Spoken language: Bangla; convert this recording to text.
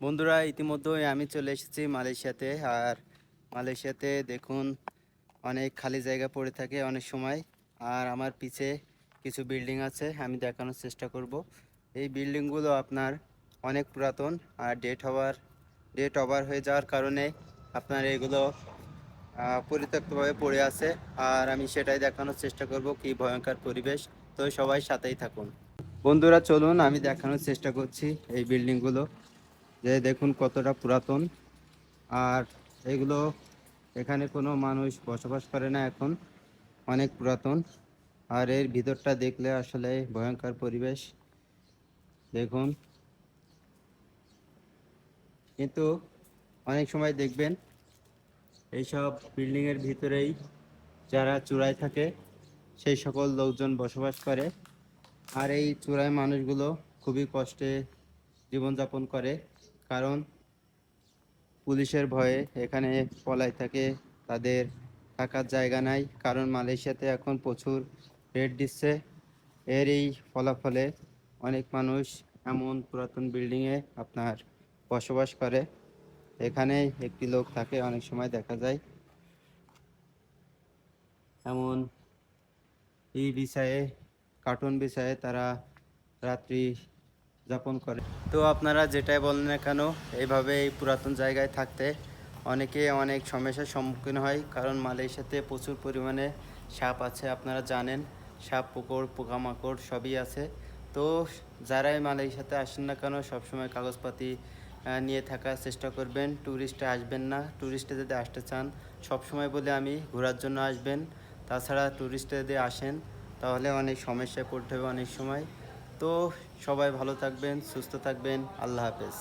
বন্ধুরা, ইতিমধ্যেই আমি চলে এসেছি মালয়েশিয়াতে। আর মালয়েশিয়াতে দেখুন, অনেক খালি জায়গা পড়ে থাকে অনেক সময়। আর আমার পিছে কিছু বিল্ডিং আছে, আমি দেখানোর চেষ্টা করব। এই বিল্ডিংগুলো আপনার অনেক পুরাতন আর ডেট ওভার হয়ে যাওয়ার কারণে আপনার এগুলো পরিত্যক্তভাবে পড়ে আছে। আর আমি সেটাই দেখানোর চেষ্টা করব, কি ভয়ঙ্কর পরিবেশ। তো সবাই সাথেই থাকুন। বন্ধুরা চলুন, আমি দেখানোর চেষ্টা করছি এই বিল্ডিংগুলো, যে দেখুন কতটা পুরাতন। আর এগুলো, এখানে কোনো মানুষ বসবাস করে না এখন, অনেক পুরাতন। আর এর ভিতরটা দেখলে আসলে ভয়ঙ্কর পরিবেশ দেখুন। কিন্তু অনেক সময় দেখবেন এইসব বিল্ডিংয়ের ভিতরেই যারা চূড়ায় থাকে সেই সকল লোকজন বসবাস করে। আর এই চূড়ায় মানুষগুলো খুবই কষ্টে জীবনযাপন করে, কারণ পুলিশের ভয়ে এখানে পলায় থাকে। তাদের থাকার জায়গা নাই, কারণ মালয়েশিয়াতে এখন প্রচুর রেড দিচ্ছে। এর এই ফলাফলে অনেক মানুষ এমন পুরাতন বিল্ডিংয়ে আপনার বসবাস করে। এখানে একটি লোক থাকে, অনেক সময় দেখা যায় এমন এই বিষয়ে, কার্টুন বিষয়ে তারা রাত্রি যাপন করে। তো আপনারা যেটাই বলেন না কেন, এইভাবে এই পুরাতন জায়গায় থাকতে অনেকে অনেক সমস্যার সম্মুখীন হয়, কারণ মালয়েশিয়াতে প্রচুর পরিমাণে সাপ আছে, আপনারা জানেন। সাপ, পুকুর, পোকামাকড় সবই আছে। তো যারাই মালয়েশিয়াতে আসেন না কেন, সবসময় কাগজপাতি নিয়ে থাকার চেষ্টা করবেন। ট্যুরিস্টে আসবেন না। ট্যুরিস্টে যদি আসতে চান, সবসময় বলে আমি ঘোরার জন্য আসবেন। তাছাড়া ট্যুরিস্টে যদি আসেন তাহলে অনেক সমস্যায় পড়তে হবে অনেক সময়। তো সবাই ভালো থাকবেন, সুস্থ থাকবেন। আল্লাহ হাফেজ।